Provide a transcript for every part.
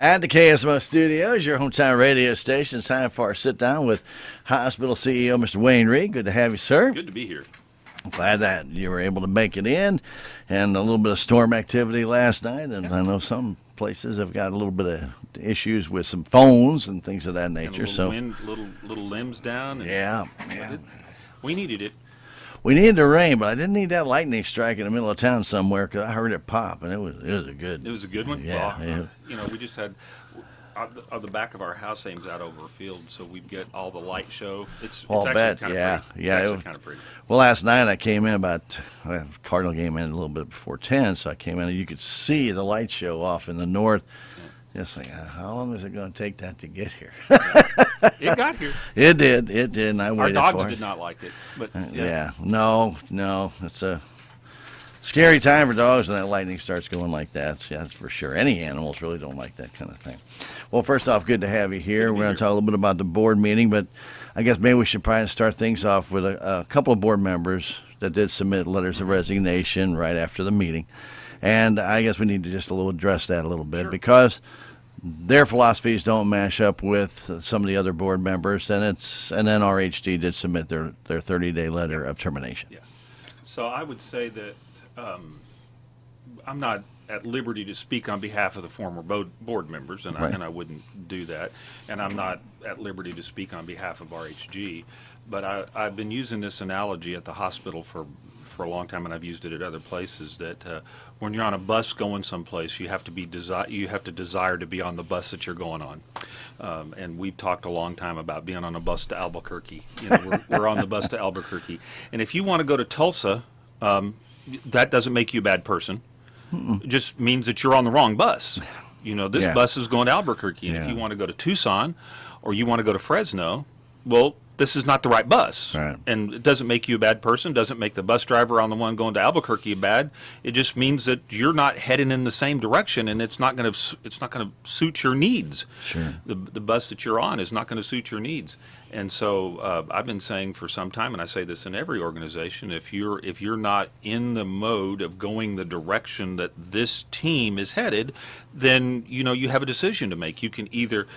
At the KSMO studios, your hometown radio station. It's time for our sit-down with hospital CEO, Mr. Wayne Reed. Good to have you, sir. Good to be here. Glad that you were able to make it in. And a little bit of storm activity last night. And I know some places have got a little bit of issues with some phones and things of that nature. And wind, little limbs down. And yeah. We needed it. We needed the rain, but I didn't need that lightning strike in the middle of town somewhere because I heard it pop, and it was a good. It was a good one. Yeah. Well, we just had on the back of our house aims out over a field, so we get all the light show. It's actually kind of pretty. Yeah, it's actually kind of pretty. Well, last night I came in Cardinal game ended a little bit before 10, so I came in and you could see the light show off in the north. Just like, how long is it going to take that to get here? It got here. It did, and I waited for it. Our dogs did not like it, but no, it's a scary time for dogs when that lightning starts going like that. Yeah, that's for sure. Any animals really don't like that kind of thing. Well, first off, good to have you here. We're going to talk a little bit about the board meeting, but I guess maybe we should probably start things off with a couple of board members that did submit letters of resignation right after the meeting. And I guess we need to just address that a little bit because their philosophies don't match up with some of the other board members, and then RHD did submit their 30-day letter of termination. Yeah. So I would say that I'm not at liberty to speak on behalf of the former board members, and I wouldn't do that. And I'm not at liberty to speak on behalf of RHG, but I've been using this analogy at the hospital for a long time, and I've used it at other places, that when you're on a bus going someplace, you have to desire to be on the bus that you're going on. And we've talked a long time about being on a bus to Albuquerque. We're on the bus to Albuquerque. And if you want to go to Tulsa, that doesn't make you a bad person. It just means that you're on the wrong bus. This bus is going to Albuquerque, and if you want to go to Tucson or you want to go to Fresno, well, this is not the right bus. Right. And it doesn't make you a bad person, doesn't make the bus driver on the one going to Albuquerque bad. It just means that you're not heading in the same direction, and it's not going to suit your needs. Sure. The bus that you're on is not going to suit your needs. And so I've been saying for some time, and I say this in every organization, if you're not in the mode of going the direction that this team is headed, then you have a decision to make. You can either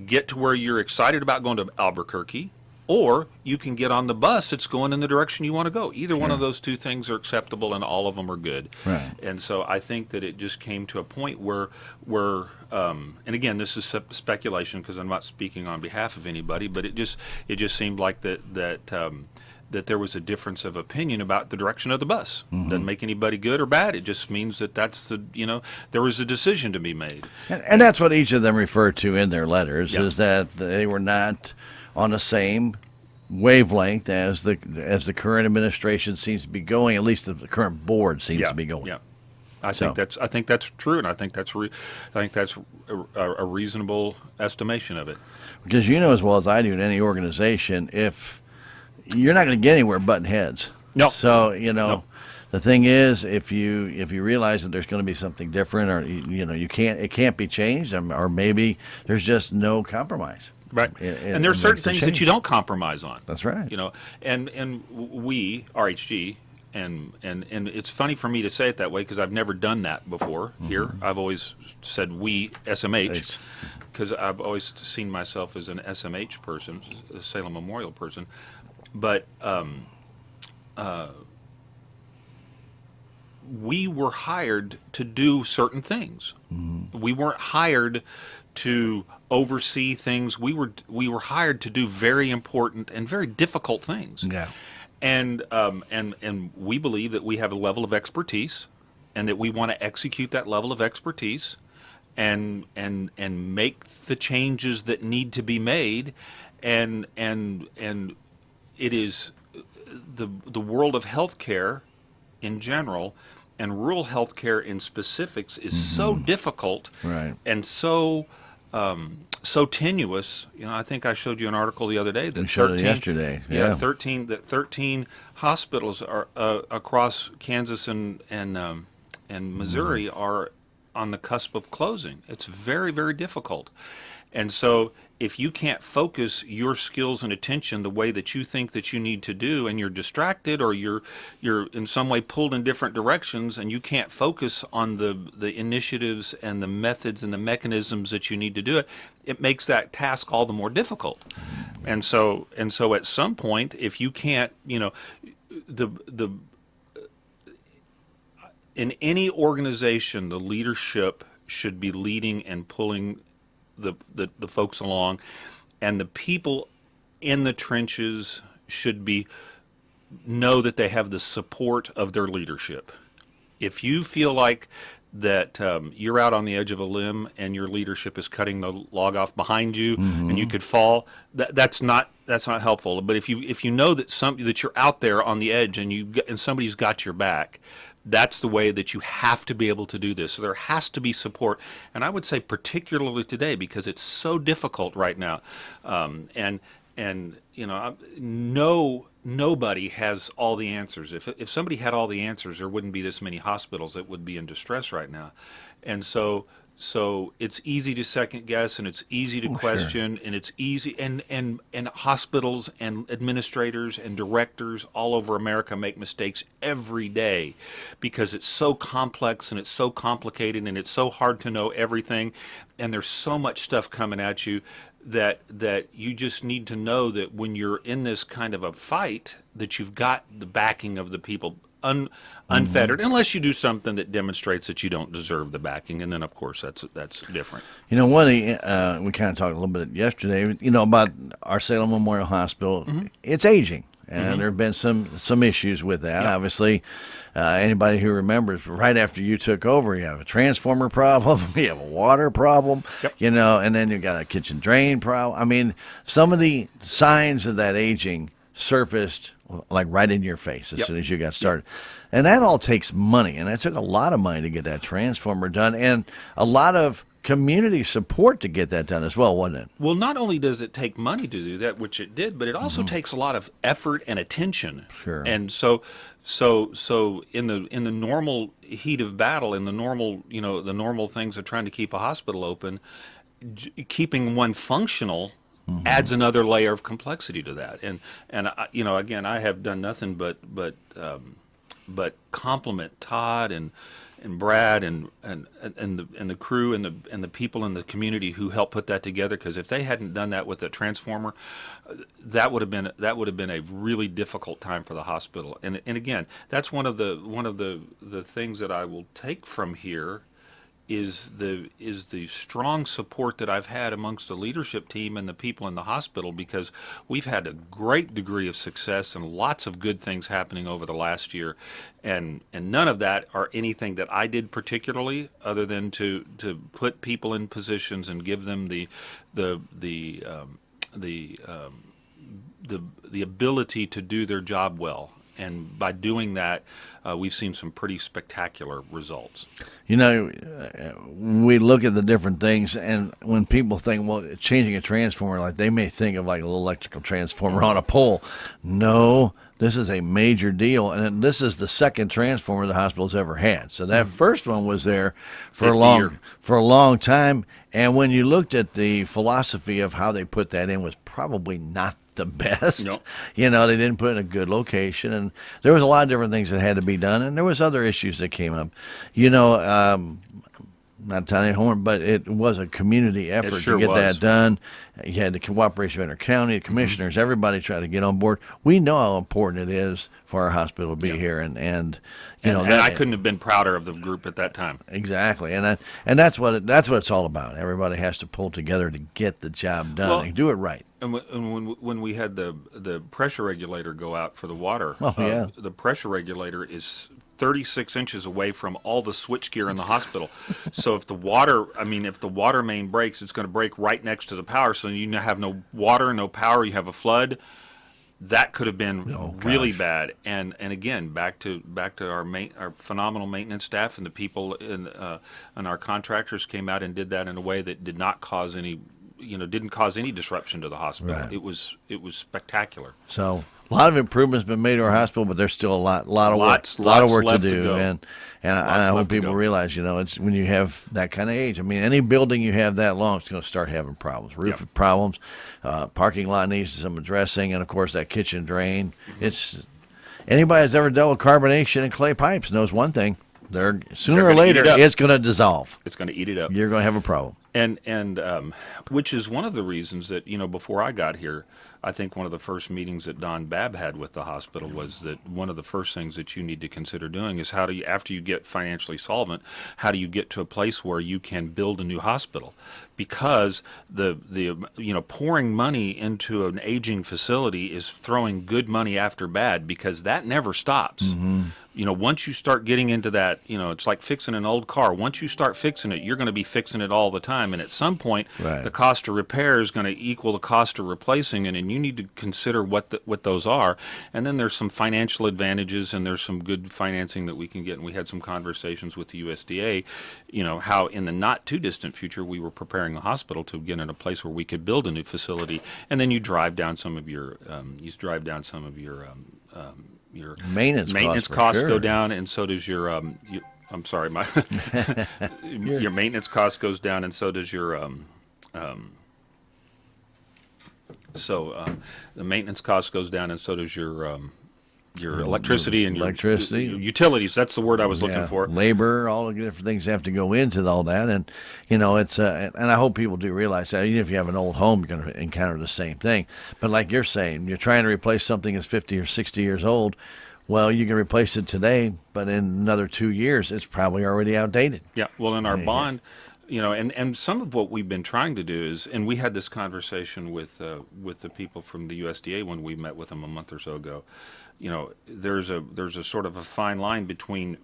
get to where you're excited about going to Albuquerque, or you can get on the bus that's going in the direction you want to go. Either one of those two things are acceptable, and all of them are good. Right. And so I think that it just came to a point where and again, this is speculation because I'm not speaking on behalf of anybody, but it just seemed like that there was a difference of opinion about the direction of the bus. Doesn't make anybody good or bad. It just means that there was a decision to be made. And that's what each of them referred to in their letters, is that they were not on the same wavelength as the current administration seems to be going. At least the current board seems to be going. Yeah, I think that's true, and I think that's a reasonable estimation of it. Because as well as I do in any organization, if you're not going to get anywhere butting heads. No. So the thing is, if you realize that there's going to be something different, or it can't be changed, or maybe there's just no compromise. Right, and there are certain things that you don't compromise on. That's right. And we RHG, and it's funny for me to say it that way because I've never done that before here. I've always said we SMH because I've always seen myself as an SMH person, a Salem Memorial person, but we were hired to do certain things. We weren't hired to oversee things. We were hired to do very important and very difficult things. Yeah. And we believe that we have a level of expertise, and that we want to execute that level of expertise, and make the changes that need to be made, and it is the world of healthcare in general and rural healthcare in specifics is so difficult, and so tenuous. I think I showed you an article the other day that 13 hospitals are across Kansas and Missouri are on the cusp of closing. It's very, very difficult, and so if you can't focus your skills and attention the way that you think that you need to do, and you're distracted, or you're in some way pulled in different directions, and you can't focus on the initiatives and the methods and the mechanisms that you need to do it, it makes that task all the more difficult. And so at some point, if you can't, the in any organization, the leadership should be leading and pulling the folks along, and the people in the trenches should know that they have the support of their leadership. If you feel like that you're out on the edge of a limb and your leadership is cutting the log off behind you, and you could fall, that's not helpful. But if you know that you're out there on the edge and somebody's got your back, that's the way that you have to be able to do this. So there has to be support, and I would say particularly today, because it's so difficult right now. Nobody has all the answers. If somebody had all the answers, there wouldn't be this many hospitals that would be in distress right now. And so it's easy to second guess, and it's easy to question, and it's easy, and hospitals and administrators and directors all over America make mistakes every day because it's so complex and it's so complicated and it's so hard to know everything, and there's so much stuff coming at you that you just need to know that when you're in this kind of a fight, that you've got the backing of the people unfettered, unless you do something that demonstrates that you don't deserve the backing, and then of course that's different. We kind of talked a little bit yesterday, about our Salem Memorial Hospital. It's aging, and there have been some issues with that. Yep. Obviously, anybody who remembers, right after you took over, you have a transformer problem, you have a water problem, and then you got a kitchen drain problem. I mean, some of the signs of that aging surfaced like right in your face as soon as you got started. And that all takes money, and it took a lot of money to get that transformer done, and a lot of community support to get that done as well, wasn't it? Well, not only does it take money to do that, which it did, but it also takes a lot of effort and attention. Sure. And so in the normal heat of battle, in the normal things of trying to keep a hospital open, keeping one functional adds another layer of complexity to that. And again, I have done nothing but compliment Todd and Brad and the crew and the people in the community who helped put that together. Because if they hadn't done that with the transformer, that would have been a really difficult time for the hospital. And again, that's one of the things that I will take from here is the strong support that I've had amongst the leadership team and the people in the hospital, because we've had a great degree of success and lots of good things happening over the last year, and none of that are anything that I did particularly, other than to put people in positions and give them the ability to do their job well. And by doing that, we've seen some pretty spectacular results. We look at the different things, and when people think, well, changing a transformer, like they may think of like a little electrical transformer on a pole. No, this is a major deal, and this is the second transformer the hospital's ever had. So that first one was there for a long time. And when you looked at the philosophy of how they put that in, was probably not the best. Nope. They didn't put it in a good location, and there was a lot of different things that had to be done, and there was other issues that came up. Not tying it home, but it was a community effort to get that done. You had the cooperation of Intercounty, the commissioners, everybody tried to get on board. We know how important it is for our hospital to be here, and I couldn't have been prouder of the group at that time. Exactly, and that's what it's all about. Everybody has to pull together to get the job done and do it right. And when we had the pressure regulator go out for the water, the pressure regulator is 36 inches away from all the switchgear in the hospital. So if the water main breaks, it's going to break right next to the power. So you have no water, no power. You have a flood. That could have been really bad. And again, back to our phenomenal maintenance staff and the people and our contractors came out and did that in a way that did not cause any didn't cause any disruption to the hospital. Right. It was spectacular. So A lot of improvements been made to our hospital, but there's still a lot of work, lot of work to left to do. go. And I Lots hope left to people go. realize, it's when you have that kind of age. I mean, any building you have that long, it's going to start having problems. Roof Yep. problems, parking lot needs some addressing, and of course that kitchen drain. It's anybody that's ever dealt with carbonation and clay pipes knows one thing: sooner or gonna eat later it up. it's going to dissolve. It's going to eat it up. You're going to have a problem. And which is one of the reasons that, before I got here, I think one of the first meetings that Don Babb had with the hospital was that one of the first things that you need to consider doing is how do you, after you get financially solvent, how do you get to a place where you can build a new hospital? Because the pouring money into an aging facility is throwing good money after bad, because that never stops. Mm-hmm. Once you start getting into that, it's like fixing an old car. Once you start fixing it, you're going to be fixing it all the time. And at some point, Right. the cost of repair is going to equal the cost of replacing it, and you need to consider what those are. And then there's some financial advantages, and there's some good financing that we can get. And we had some conversations with the USDA, how in the not too distant future we were preparing the hospital to get in a place where we could build a new facility. And then you drive down some of your your Maintenance costs for go sure. down, and so does your I'm sorry, my your maintenance cost goes down, and so does your the maintenance cost goes down, and so does your electricity and Electricity. your utilities. That's the word I was looking Yeah, for. labor, all the different things have to go into all that, and it's and I hope people do realize that even if you have an old home, you're going to encounter the same thing. But like you're saying, you're trying to replace something that's 50 or 60 years old. Well, you can replace it today, but in another 2 years, it's probably already outdated. Yeah, well, in our Yeah. bond, and some of what we've been trying to do is, and we had this conversation with the people from the USDA when we met with them a month or so ago. There's a sort of a fine line between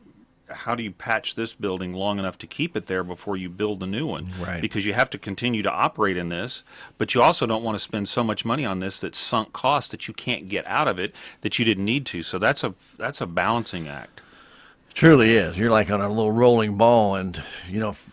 how do you patch this building long enough to keep it there before you build a new one? Right. Because you have to continue to operate in this, but you also don't want to spend so much money on this that's sunk cost that you can't get out of it that you didn't need to. So that's a balancing act. Truly is. You're like on a little rolling ball, and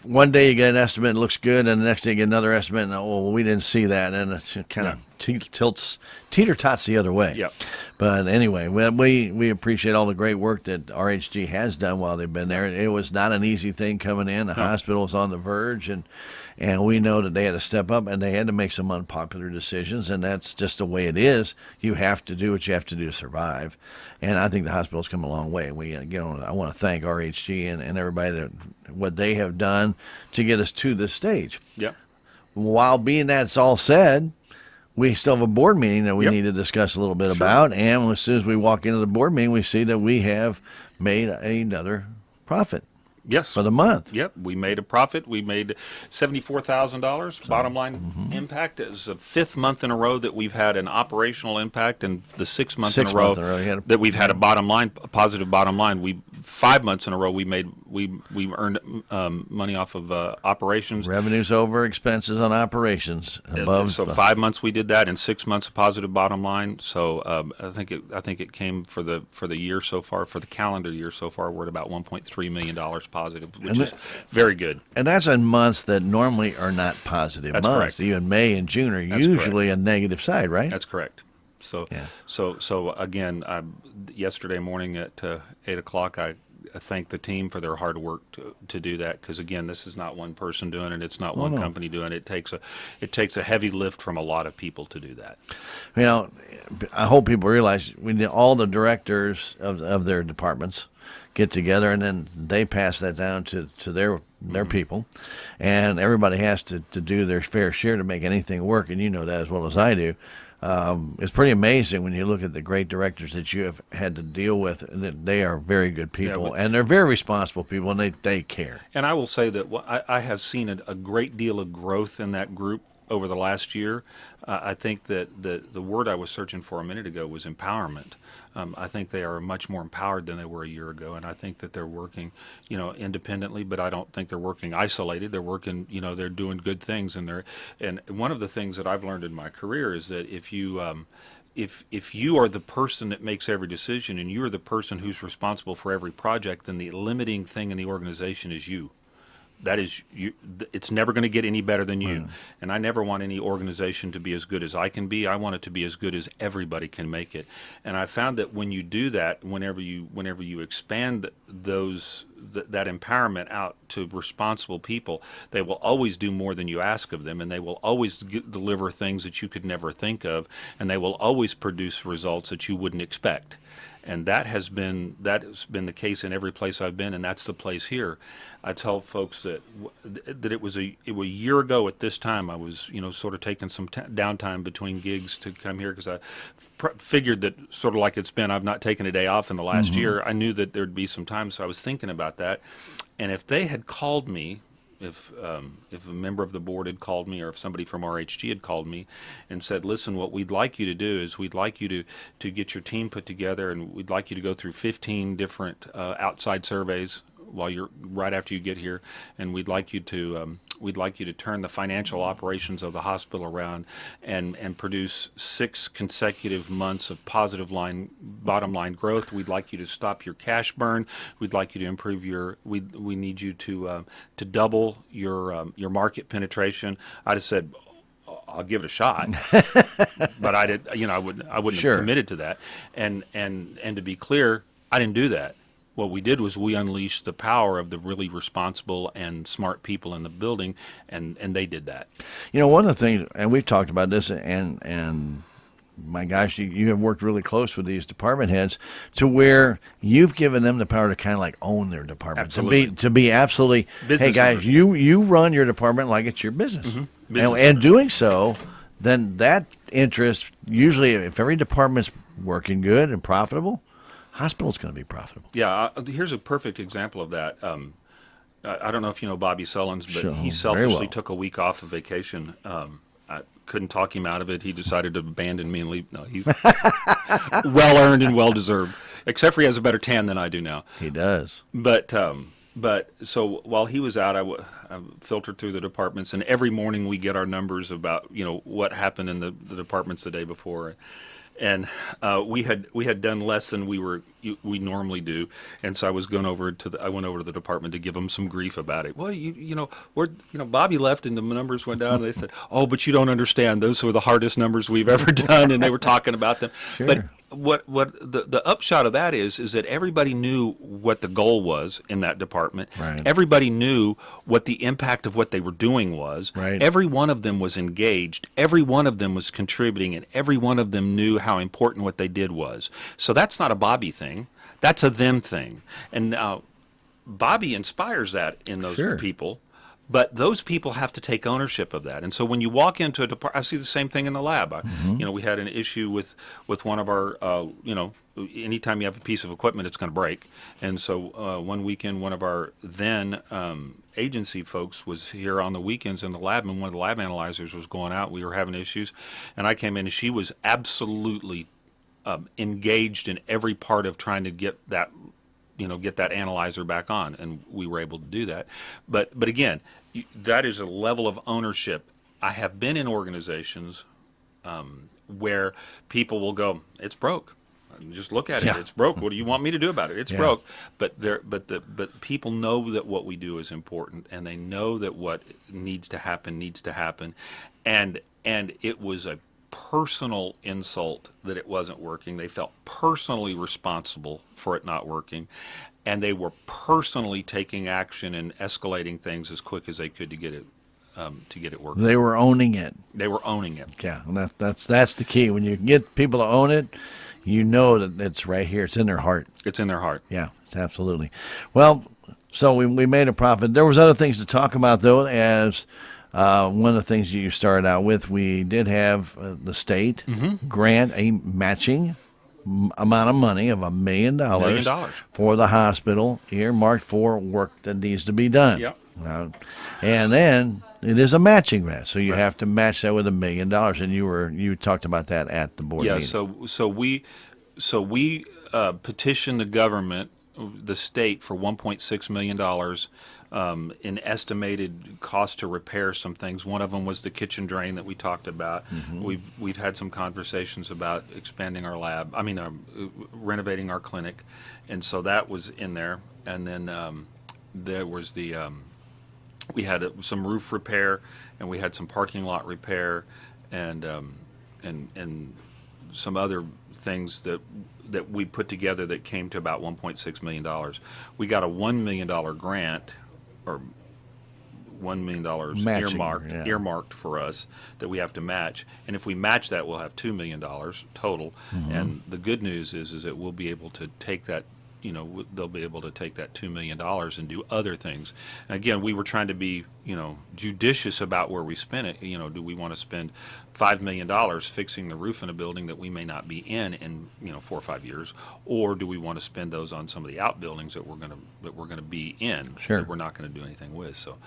one day you get an estimate, it looks good, and the next day you get another estimate, and we didn't see that, and it's kind of teeter-tots the other way. Yeah. But anyway, we appreciate all the great work that RHG has done while they've been there. It was not an easy thing coming in. The hospital was on the verge, and we know that they had to step up, and they had to make some unpopular decisions, and that's just the way it is. You have to do what you have to do to survive. And I think the hospital's come a long way. I want to thank RHG and everybody that what they have done to get us to this stage. Yep. While being that's all said, we still have a board meeting that we Yep. need to discuss a little bit Sure. about. And as soon as we walk into the board meeting, we see that we have made another profit Yes. for the month. Yep, we made a profit. We made $74,000 bottom line Mm-hmm. impact. It's the fifth month in a row that we've had an operational impact, and the sixth month Sixth in a row month in a row, you had a- that we've had a positive bottom line. 5 months in a row we earned money off of operations. Revenues over expenses on operations above. So 5 months we did that, and 6 months a positive bottom line. So I think it came for the year so far, for the calendar year so far, we're at about $1.3 million positive, which is very good. And that's in months that normally are not positive That's months. correct. Even May and June are That's usually a negative side, right? That's correct. So, Yeah. so again, yesterday morning at 8 o'clock, I thanked the team for their hard work to do that. Because again, this is not one person doing it; it's not one no. company doing it. It takes a heavy lift from a lot of people to do that. I hope people realize all the directors of their departments get together, and then they pass that down to their people, and everybody has to do their fair share to make anything work. And you know that as well as I do. It's pretty amazing when you look at the great directors that you have had to deal with, and that they are very good people, and they're very responsible people, and they care. And I will say that I have seen a great deal of growth in that group over the last year. I think that the word I was searching for a minute ago was empowerment. I think they are much more empowered than they were a year ago, and I think that they're working, independently. But I don't think they're working isolated. They're working, they're doing good things, and one of the things that I've learned in my career is that if you are the person that makes every decision, and you are the person who's responsible for every project, then the limiting thing in the organization is you. it's never going to get any better than you. Right. And I never want any organization to be as good as I can be. I want it to be as good as everybody can make it. And I found that when you do that, whenever you expand that empowerment out to responsible people, they will always do more than you ask of them, and they will always deliver things that you could never think of, and they will always produce results that you wouldn't expect. And that has been the case in every place I've been, and that's the place here. I tell folks that it was a year ago at this time. I was sort of taking some downtime between gigs to come here because I figured that, sort of like it's been, I've not taken a day off in the last year. I knew that there'd be some time, so I was thinking about that. And if they had called me, if a member of the board had called me, or if somebody from RHG had called me and said, listen, what we'd like you to do is we'd like you to get your team put together, and we'd like you to go through 15 different outside surveys right after you get here, and we'd like you to turn the financial operations of the hospital around and produce 6 consecutive months of positive bottom line growth. We'd like you to stop your cash burn. We'd like you to improve we need you to double your market penetration. I just said, I'll give it a shot, but I wouldn't have committed to that. And to be clear, I didn't do that. What we did was we unleashed the power of the really responsible and smart people in the building, and they did that. One of the things, and we've talked about this, and my gosh, you have worked really close with these department heads to where you've given them the power to kind of like own their department. Absolutely. To be absolutely, business hey guys, owners. you run your department like it's your business. And doing so, then that interest, usually if every department's working good and profitable, hospital's going to be profitable. Yeah, here's a perfect example of that. I don't know if you know Bobby Sullins, but Sure, he selfishly took a week off of vacation. I couldn't talk him out of it. He decided to abandon me and leave. No, he's well-earned and well-deserved, except for he has a better tan than I do now. He does. But so while he was out, I filtered through the departments, and every morning we get our numbers about what happened in the departments the day before. And we had done less than we normally do, and so I went over to the department to give them some grief about it. Well, Bobby left and the numbers went down, and they said, "Oh, but you don't understand. Those were the hardest numbers we've ever done," and they were talking about them. Sure. But what the upshot of that is that everybody knew what the goal was in that department. Right. Everybody knew what the impact of what they were doing was. Right. Every one of them was engaged. Every one of them was contributing, and every one of them knew how important what they did was. So that's not a Bobby thing. That's a them thing. And now Bobby inspires that in those people. But those people have to take ownership of that. And so when you walk into a department, I see the same thing in the lab. We had an issue with one of our, anytime you have a piece of equipment, it's going to break. And so one weekend, one of our then agency folks was here on the weekends in the lab, and one of the lab analyzers was going out. We were having issues. And I came in, and she was absolutely engaged in every part of trying to get that analyzer back on, and we were able to do that. But again, that is a level of ownership. I have been in organizations where people will go, "It's broke. Just look at it. It's broke. What do you want me to do about it? It's broke." But people know that what we do is important, and they know that what needs to happen, and it was a personal insult that it wasn't working. They felt personally responsible for it not working, and they were personally taking action and escalating things as quick as they could to get it working. They were owning it. They were owning it. Yeah, and that's the key. When you get people to own it, you know that it's right here. It's in their heart. It's in their heart. Yeah, absolutely. Well, so we made a profit. There was other things to talk about, though, as one of the things you started out with, we did have the state grant a matching amount of money of $1 million for the hospital, earmarked for work that needs to be done. Yep. And then it is a matching grant, so you have to match that with $1 million. And you talked about that at the board meeting. So we petitioned the government, the state, for $1.6 million in estimated cost to repair some things. One of them was the kitchen drain that we talked about. We've had some conversations about expanding our lab. Renovating our clinic, and so that was in there. And then there was the we had some roof repair, and we had some parking lot repair, and some other things that we put together that came to about $1.6 million. We got a $1 million grant, or $1 million Matching, earmarked for us that we have to match. And if we match that, we'll have $2 million total. And the good news is that we'll be able to take that, they'll be able to take that $2 million and do other things. And again, we were trying to be, judicious about where we spent it. Do we want to spend $5 million fixing the roof in a building that we may not be in 4 or 5 years, or do we want to spend those on some of the outbuildings that we're going to be in, Sure, that we're not going to do anything with? So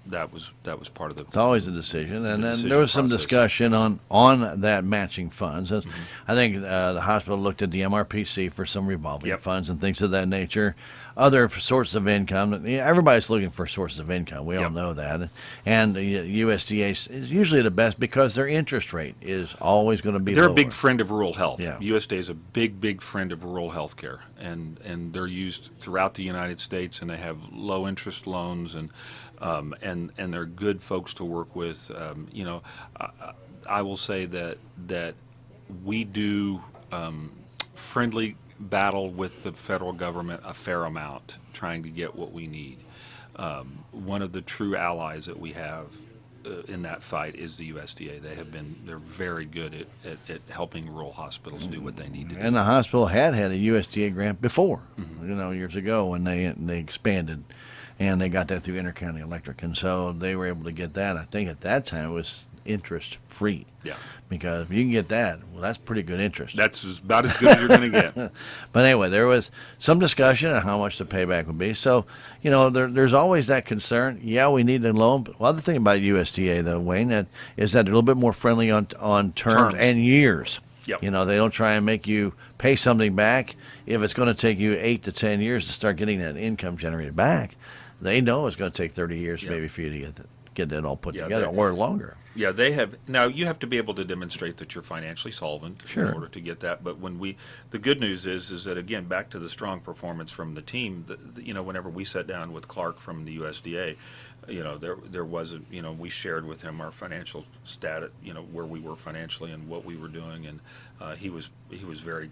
that was part of the. It's always a decision, and then decision there was some process. discussion on that matching funds. I think the hospital looked at the MRPC for some revolving funds and things of that nature. Other sources of income. Everybody's looking for sources of income. We all know that. And the USDA is usually the best because their interest rate is always going to be They're lower. a big friend of rural health. Yeah. USDA is a big friend of rural health care, and they're used throughout the United States, and they have low interest loans, and they're good folks to work with. I will say that we do friendly battle with the federal government a fair amount, trying to get what we need. One of the true allies that we have in that fight is the USDA. They're very good at helping rural hospitals do what they need to do. And the hospital had a USDA grant before, years ago when they expanded, and they got that through Intercounty Electric, and so they were able to get that. I think at that time it was interest free. Yeah. Because if you can get that, well, that's pretty good interest. That's about as good as you're going to get. But anyway, there was some discussion on how much the payback would be. So, there's always that concern. Yeah, we need a loan. But the other thing about USDA, though, Wayne, is that they're a little bit more friendly on terms and years. Yep. They don't try and make you pay something back. If it's going to take you 8 to 10 years to start getting that income generated back, they know it's going to take 30 years maybe for you to get that all put together, or longer. Yeah, they have. Now, you have to be able to demonstrate that you're financially solvent Sure. in order to get that. But the good news is that, again, back to the strong performance from the team, whenever we sat down with Clark from the USDA, there was we shared with him our financial status, where we were financially and what we were doing. And he was very,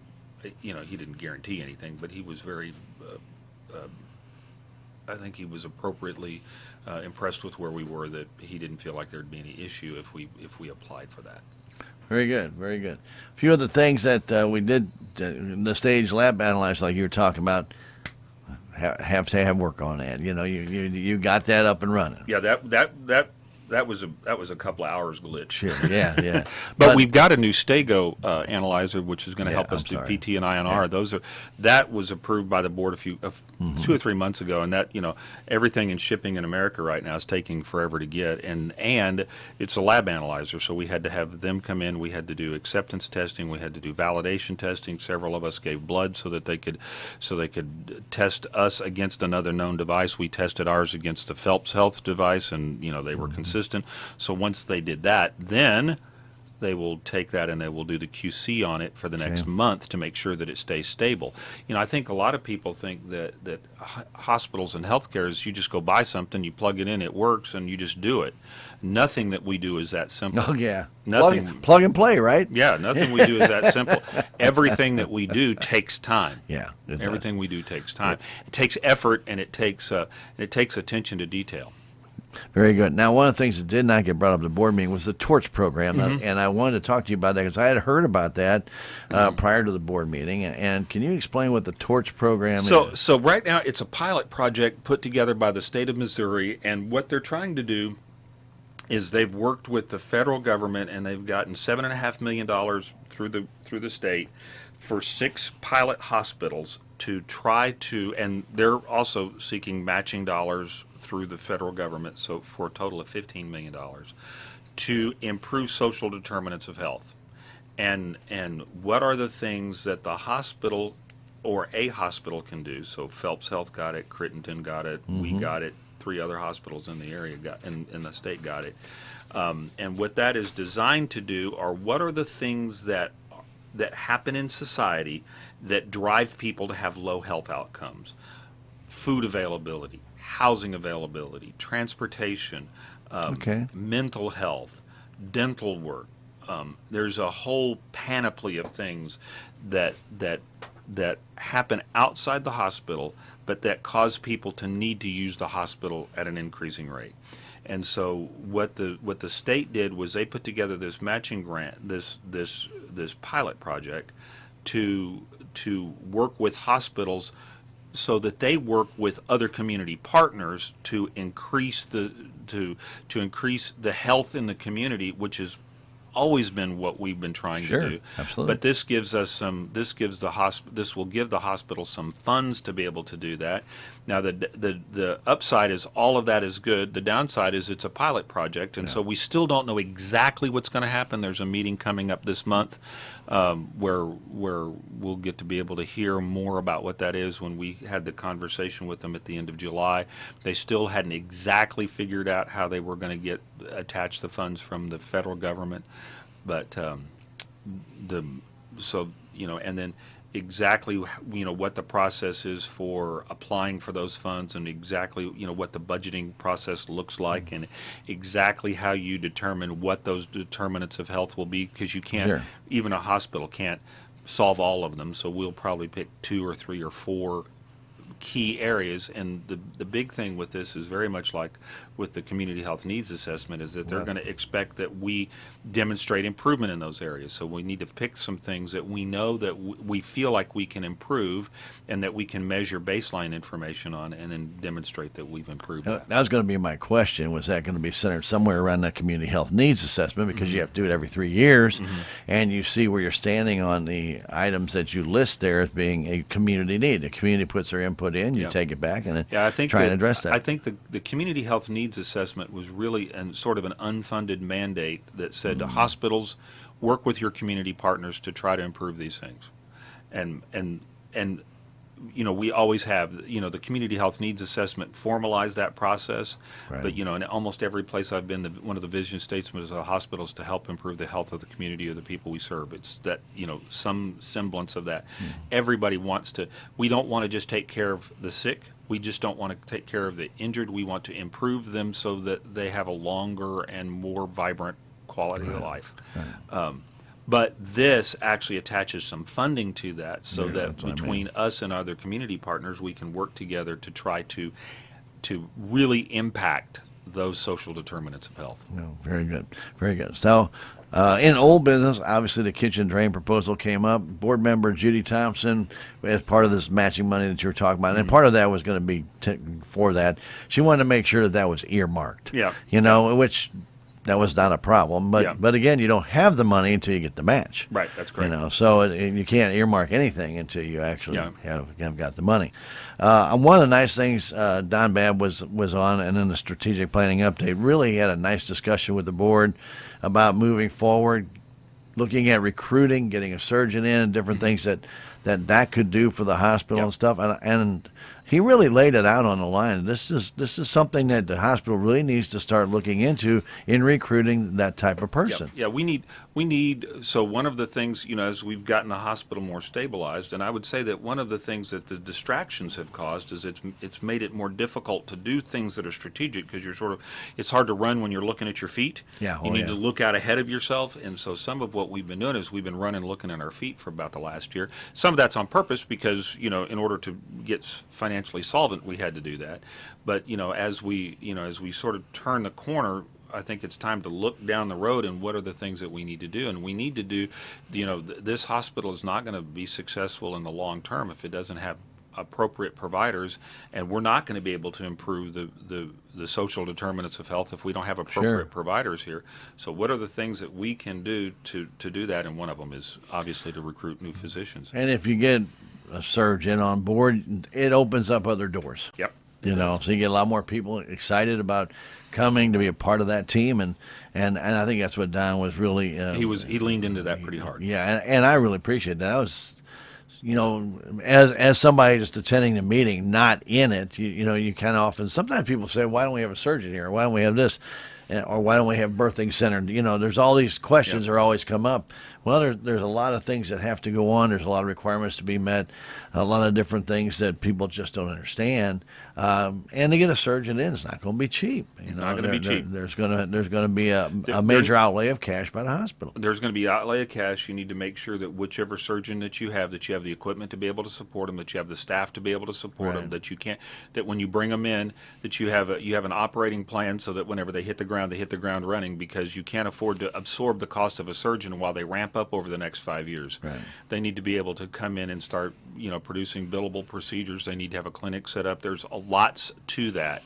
he didn't guarantee anything, but he was very, I think he was appropriately impressed with where we were, that he didn't feel like there'd be any issue if we applied for that. Very good, very good. A few other things that we did in the stage lab analyze, like you were talking about, have to have work on that. You got that up and running. Yeah, that was a couple of hours glitch. Sure, yeah. But we've got a new Stego analyzer, which is going to help us do sorry. PT and INR. That was approved by the board 2 or 3 months ago, and that everything in shipping in America right now is taking forever to get, and it's a lab analyzer, so we had to have them come in. We had to do acceptance testing. We had to do validation testing. Several of us gave blood so they could test us against another known device. We tested ours against the Phelps Health device, and they were consistent. So once they did that, then they will take that and they will do the QC on it for the next month to make sure that it stays stable. I think a lot of people think that hospitals and healthcare is you just go buy something, you plug it in, it works, and you just do it. Nothing that we do is that simple. Oh, yeah. Nothing. Plug and play, right? Yeah, nothing we do is that simple. Everything that we do takes time. Yeah. Everything we do takes time. It takes effort, and it takes attention to detail. Very good. Now, one of the things that did not get brought up at the board meeting was the torch program, and I wanted to talk to you about that because I had heard about that prior to the board meeting. And can you explain what the torch program is? So right now, it's a pilot project put together by the state of Missouri, and what they're trying to do is they've worked with the federal government, and they've gotten $7.5 million through the state for 6 pilot hospitals to try to, and they're also seeking matching dollars through the federal government, so for a total of $15 million, to improve social determinants of health. And what are the things that the hospital or a hospital can do? So Phelps Health got it, Crittenton got it, we got it, 3 other hospitals in the area in the state got it. And what that is designed to do are, what are the things that happen in society that drive people to have low health outcomes? food availability, housing availability, transportation, mental health, dental work. There's a whole panoply of things that happen outside the hospital, but that cause people to need to use the hospital at an increasing rate. And so what the state did was they put together this matching grant, this pilot project to work with hospitals so that they work with other community partners to increase to increase the health in the community, which is always been what we've been trying to do. Absolutely. But this gives us this will give the hospital some funds to be able to do that. Now the upside is all of that is good. The downside is it's a pilot project, and so we still don't know exactly what's going to happen. There's a meeting coming up this month where we'll get to be able to hear more about what that is. When we had the conversation with them at the end of July, they still hadn't exactly figured out how they were going to attach the funds from the federal government, but and then exactly what the process is for applying for those funds, and exactly what the budgeting process looks like, and exactly how you determine what those determinants of health will be, because you can't, even a hospital can't solve all of them. So we'll probably pick 2 or 3 or 4 key areas. And the big thing with this is very much like with the community health needs assessment, is that they're going to expect that we demonstrate improvement in those areas. So we need to pick some things that we know that we feel like we can improve, and that we can measure baseline information on, and then demonstrate that we've improved. That was going to be my question. Was that going to be centered somewhere around that community health needs assessment? Because you have to do it every 3 years, and you see where you're standing on the items that you list there as being a community need. The community puts their input in, you take it back, and then try and address that. I think the community health needs assessment was really sort of an unfunded mandate that said to hospitals, work with your community partners to try to improve these things. And we always have, the community health needs assessment formalized that process. Right. But, in almost every place I've been, one of the vision statements of the hospitals to help improve the health of the community or the people we serve. It's that, some semblance of that. Everybody wants to, we don't want to just take care of the sick. We just don't want to take care of the injured. We want to improve them so that they have a longer and more vibrant quality of life. Right. But this actually attaches some funding to that, so that between us and other community partners, we can work together to try to really impact those social determinants of health. No, very good, very good. So, in old business, obviously the kitchen drain proposal came up. Board member Judy Thompson, as part of this matching money that you were talking about, and part of that was going to be for that. She wanted to make sure that was earmarked. Yeah. Which that was not a problem. But again, you don't have the money until you get the match. Right, that's correct. So you can't earmark anything until you actually have got the money. One of the nice things, Don Babb was on, and in the strategic planning update, really had a nice discussion with the board about moving forward, looking at recruiting, getting a surgeon in, and different things that could do for the hospital and stuff. And he really laid it out on the line. This is something that the hospital really needs to start looking into in recruiting that type of person. Yeah, we need. So one of the things, as we've gotten the hospital more stabilized, and I would say that one of the things that the distractions have caused is it's made it more difficult to do things that are strategic, because it's hard to run when you're looking at your feet. Yeah, you need to look out ahead of yourself, and so some of what we've been doing is we've been running, looking at our feet for about the last year. Some of that's on purpose, because in order to get financially solvent, we had to do that. But as we sort of turn the corner, I think it's time to look down the road and what are the things that we need to do. And we need to do, this hospital is not going to be successful in the long term if it doesn't have appropriate providers, and we're not going to be able to improve the social determinants of health if we don't have appropriate providers here. So what are the things that we can do to do that? And one of them is obviously to recruit new physicians. And if you get a surgeon on board, it opens up other doors. Yep. So you get a lot more people excited about coming to be a part of that team, and I think that's what Don was really. He leaned into that pretty hard. Yeah, and I really appreciate that. I was, as somebody just attending the meeting, not in it, you kind of often, sometimes people say, why don't we have a surgeon here? Or why don't we have this? Or why don't we have birthing center? There's all these questions that always come up Well, there's a lot of things that have to go on. There's a lot of requirements to be met, a lot of different things that people just don't understand. And to get a surgeon in, it's not going to be cheap. Not going to be cheap. There's going to be a major outlay of cash by the hospital. There's going to be outlay of cash. You need to make sure that whichever surgeon that you have the equipment to be able to support them, that you have the staff to be able to support them, that when you bring them in, that you have an operating plan so that whenever they hit the ground running, because you can't afford to absorb the cost of a surgeon while they ramp up over the next 5 years. Right. They need to be able to come in and start, producing billable procedures. They need to have a clinic set up. There's lots to that.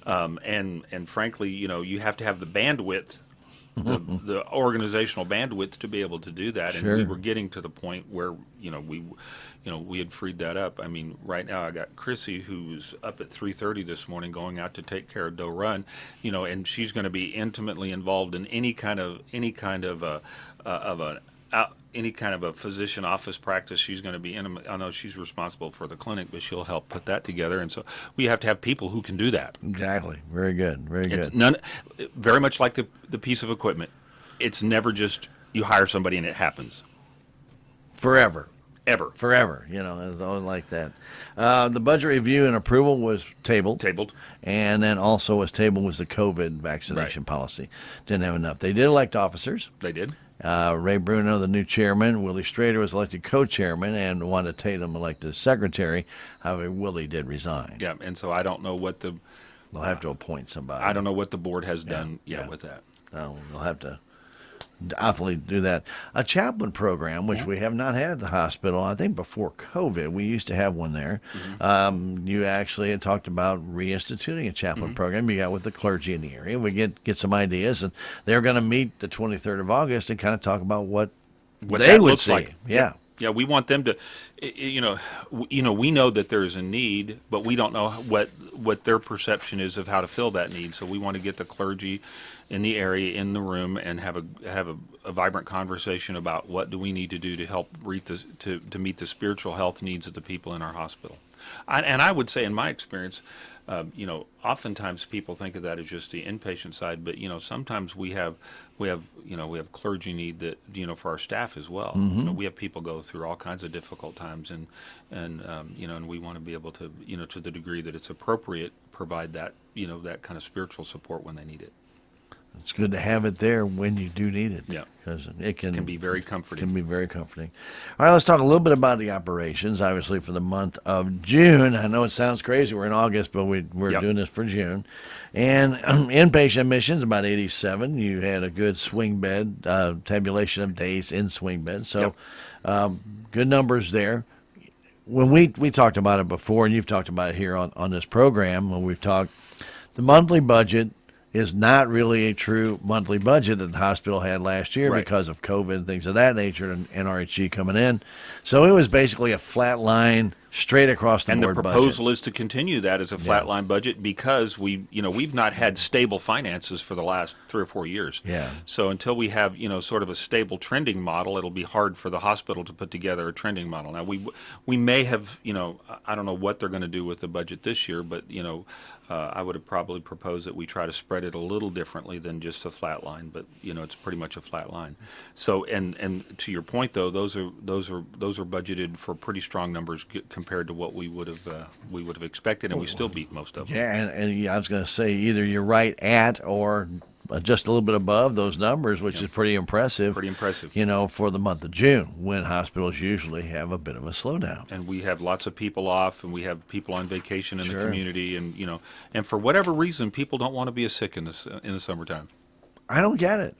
Yeah. And frankly, you have to have the bandwidth, the organizational bandwidth to be able to do that. Sure. And we were getting to the point where, we had freed that up. I mean, right now I got Chrissy, who's up at 3:30 this morning, going out to take care of Doe Run, and she's going to be intimately involved in any kind of a physician office practice. She's going to be I know she's responsible for the clinic, but she'll help put that together. And so we have to have people who can do that. Exactly. Very good. Very good. It's very much like the piece of equipment. It's never just you hire somebody and it happens. Forever. Forever. It's always like that. The budget review and approval was tabled. And then also was tabled was the COVID vaccination policy. Didn't have enough. They did elect officers. They did. Ray Bruno, the new chairman. Willie Strader was elected co-chairman, and Wanda Tatum elected secretary. However, Willie did resign. Yeah, and so I don't know what they'll have to appoint somebody. I don't know what the board has done yet with that. They'll have to definitely do that. A chaplain program, which we have not had at the hospital. I think before COVID, we used to have one there. Mm-hmm. You actually had talked about reinstituting a chaplain program. You got with the clergy in the area. We get some ideas, and they're going to meet the 23rd of August and kind of talk about what they would see. Like. Yeah, we want them to, we know that there's a need, but we don't know what their perception is of how to fill that need. So we want to get the clergy in the area in the room and have a vibrant conversation about what do we need to do to help to meet the spiritual health needs of the people in our hospital. And I would say, in my experience, oftentimes people think of that as just the inpatient side, but sometimes we have clergy need that for our staff as well. Mm-hmm. We have people go through all kinds of difficult times, and we want to be able to to the degree that it's appropriate, provide that that kind of spiritual support when they need it. It's good to have it there when you do need it. Yeah, because it can be very comforting. Can be very comforting. All right, let's talk a little bit about the operations. Obviously, for the month of June. I know it sounds crazy. We're in August, but we're doing this for June. And inpatient admissions about 87. You had a good swing bed tabulation of days in swing bed. So good numbers there. When we talked about it before, and you've talked about it here on this program, when we've talked, the monthly budget is not really a true monthly budget that the hospital had last year because of COVID and things of that nature and NRHG coming in. So it was basically a flat line, straight across the board budget. And the proposal is to continue that as a flat line budget because we've not had stable finances for the last 3 or 4 years. Yeah. So until we have sort of a stable trending model, it'll be hard for the hospital to put together a trending model. Now we may have I don't know what they're going to do with the budget this year, but I would have probably proposed that we try to spread it a little differently than just a flat line, but it's pretty much a flat line. So and to your point though, those are budgeted for pretty strong numbers compared to what we would have expected, and we still beat most of them. Yeah, and I was going to say either you're right at or just a little bit above those numbers, which is pretty impressive. Pretty impressive. For the month of June, when hospitals usually have a bit of a slowdown. And we have lots of people off, and we have people on vacation in the community, and and for whatever reason, people don't want to be as sick in the summertime. I don't get it.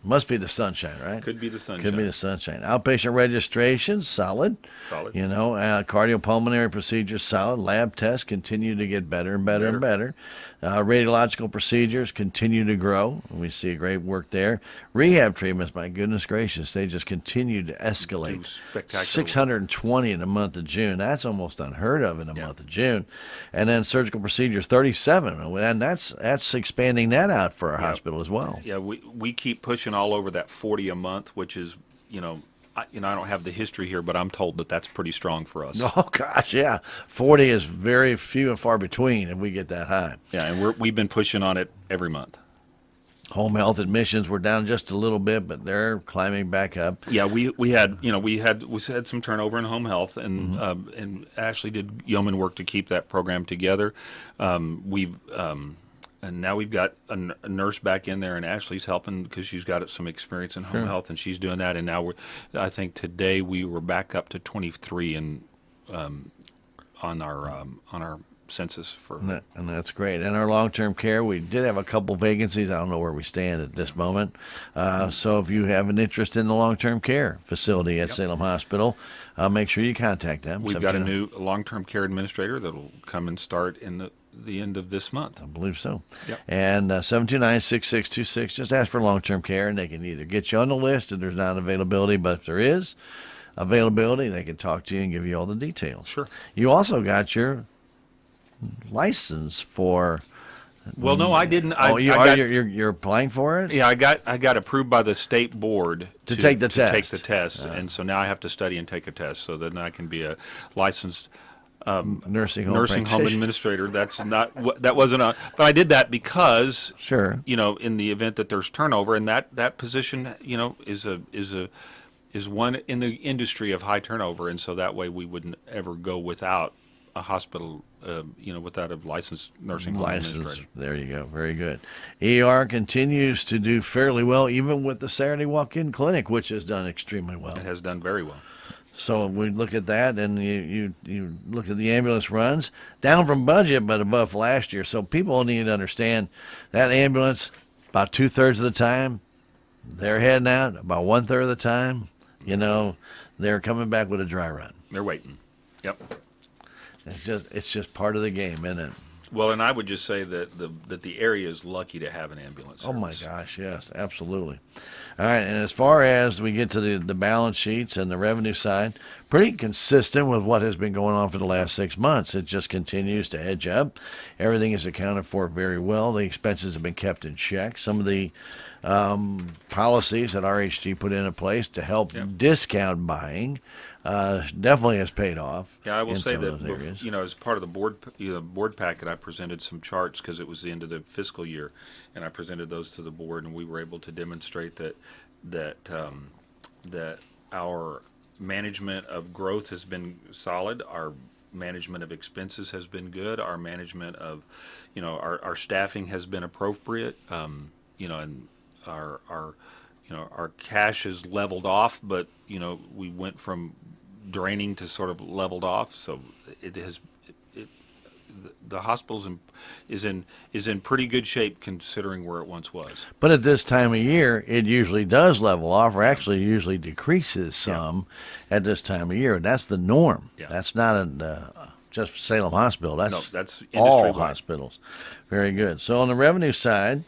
Must be the sunshine, right? Could be the sunshine. Could be the sunshine. Outpatient registration, solid. Cardiopulmonary procedures, solid. Lab tests continue to get better and better and better. Radiological procedures continue to grow. We see great work there. Rehab treatments, my goodness gracious, they just continue to escalate. Spectacular. 620 in the month of June. That's almost unheard of in the month of June. And then surgical procedures, 37. And that's expanding that out for our hospital as well. Yeah, we keep pushing all over that 40 a month, which is, I don't have the history here, but I'm told that that's pretty strong for us. Oh, gosh, yeah. 40 is very few and far between if we get that high. Yeah, and we've been pushing on it every month. Home health admissions were down just a little bit, but they're climbing back up. Yeah, we had some turnover in home health, and Ashley did yeoman work to keep that program together. And now we've got a nurse back in there, and Ashley's helping because she's got some experience in home health, and she's doing that. And now I think today we were back up to 23 on our census for. And that's great. And our long-term care, we did have a couple vacancies. I don't know where we stand at this moment. So if you have an interest in the long-term care facility at Salem Hospital, make sure you contact them. We've got a new long-term care administrator that will come and start in the end of this month. I believe so. Yep. And 729-6626, just ask for long-term care, and they can either get you on the list if there's not availability, but if there is availability, they can talk to you and give you all the details. Sure. You also got your license for. Well, no, I didn't. You're applying for it? Yeah, I got approved by the state board to take the test. Take the test, and so now I have to study and take a test so that I can be a licensed nursing home administrator. That wasn't a. But I did that because in the event that there's turnover, and that position is one in the industry of high turnover, and so that way we wouldn't ever go without a hospital, without a licensed nursing home administrator. There you go. Very good. ER continues to do fairly well, even with the Saturday walk-in clinic, which has done extremely well. It has done very well. So we look at that, and you look at the ambulance runs, down from budget, but above last year. So people need to understand that ambulance, about 2/3 of the time, they're heading out. About 1/3 of the time, they're coming back with a dry run. They're waiting. Yep. It's just part of the game, isn't it? Well, and I would just say that the area is lucky to have an ambulance service. Oh my gosh, yes, absolutely. All right, and as far as we get to the balance sheets and the revenue side, pretty consistent with what has been going on for the last 6 months. It just continues to edge up. Everything is accounted for very well. The expenses have been kept in check. Some of the policies that RHG put into place to help discount buying definitely has paid off. Yeah, I will say that as part of the board packet, I presented some charts because it was the end of the fiscal year, and I presented those to the board, and we were able to demonstrate that our management of growth has been solid. Our management of expenses has been good. Our management of, our staffing has been appropriate. And our cash is leveled off, but we went from draining to sort of leveled off. So the hospital is in pretty good shape considering where it once was. But at this time of year, it usually does level off, or actually usually decreases some at this time of year. And that's the norm. Yeah. That's not just Salem Hospital. That's all hospitals. Very good. So on the revenue side,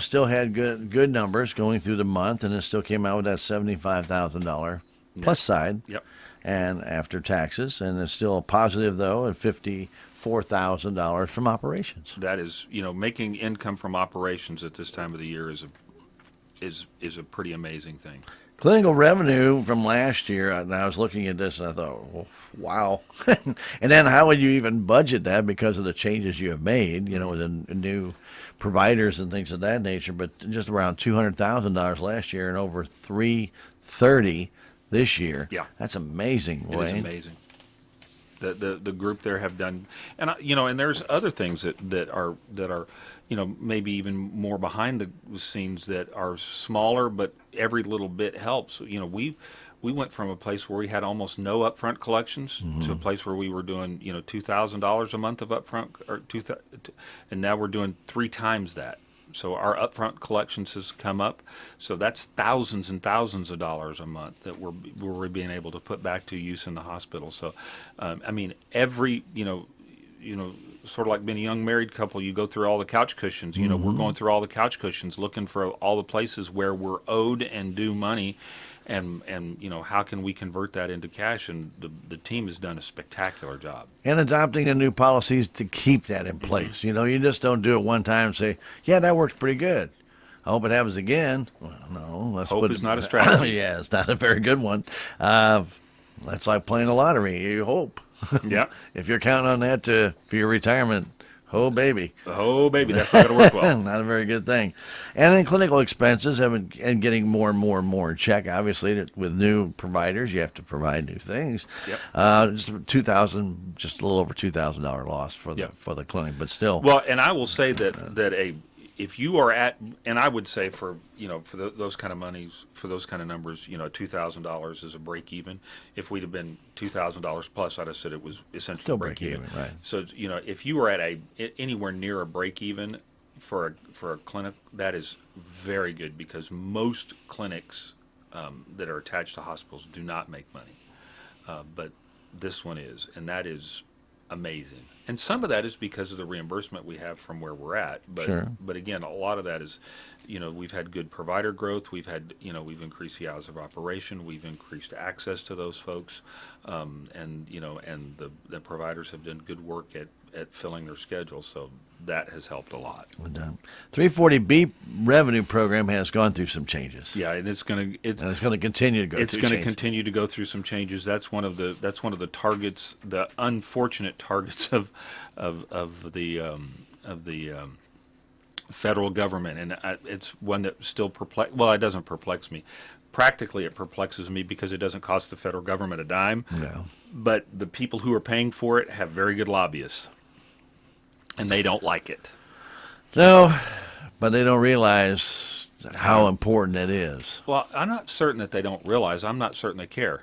still had good numbers going through the month, and it still came out with that $75,000 plus side. Yep. And after taxes, and it's still a positive though at $54,000 from operations. That is, making income from operations at this time of the year is a pretty amazing thing. Clinical revenue from last year, and I was looking at this and I thought, well, wow. And then how would you even budget that because of the changes you have made, with the new providers and things of that nature, but just around $200,000 last year and over $330,000 this year. Yeah. That's amazing, Wayne. It is amazing. The group there have done, and and there's other things that are maybe even more behind the scenes that are smaller, but every little bit helps. We went from a place where we had almost no upfront collections to a place where we were doing $2,000 a month of upfront, and now we're doing 3 times that. So our upfront collections has come up. So that's thousands and thousands of dollars a month that we're being able to put back to use in the hospital. So, every, sort of like being a young married couple, you go through all the couch cushions. We're going through all the couch cushions, looking for all the places where we're owed and due money. And how can we convert that into cash? And the team has done a spectacular job. And adopting the new policies to keep that in place. You just don't do it one time and say, yeah, that works pretty good. I hope it happens again. Well, no. Hope is not a strategy. Yeah, it's not a very good one. That's like playing the lottery. You hope. Yeah. If you're counting on that for your retirement, Oh, baby. Oh, baby, that's not going to work well. Not a very good thing. And then clinical expenses have been and getting more and more and more in check. Obviously, with new providers, you have to provide new things. Yep. Just just a little over $2,000 loss for the clinic, but still. Well, and I will say that if you are at, and I would say for those kind of monies, for those kind of numbers, $2,000 is a break even. If we'd have been $2,000 plus, I'd have said it was essentially Still break even. right? So if you were at anywhere near a break even for a clinic, that is very good, because most clinics that are attached to hospitals do not make money, but this one is, and that is amazing. And some of that is because of the reimbursement we have from where we're at. But Sure. But again, a lot of that is, we've had good provider growth. We've increased the hours of operation. We've increased access to those folks, and the providers have done good work at filling their schedules. So that has helped a lot. Well done. 340B revenue program has gone through some changes. Yeah, and it's going to continue to go. It's going to continue to go through some changes. That's one of the targets, the unfortunate targets of the federal government, and it's one that still well, it doesn't perplex me. Practically, it perplexes me because it doesn't cost the federal government a dime. No. But the people who are paying for it have very good lobbyists, and they don't like it. No, but they don't realize how important it is. Well, I'm not certain that they don't realize. I'm not certain they care.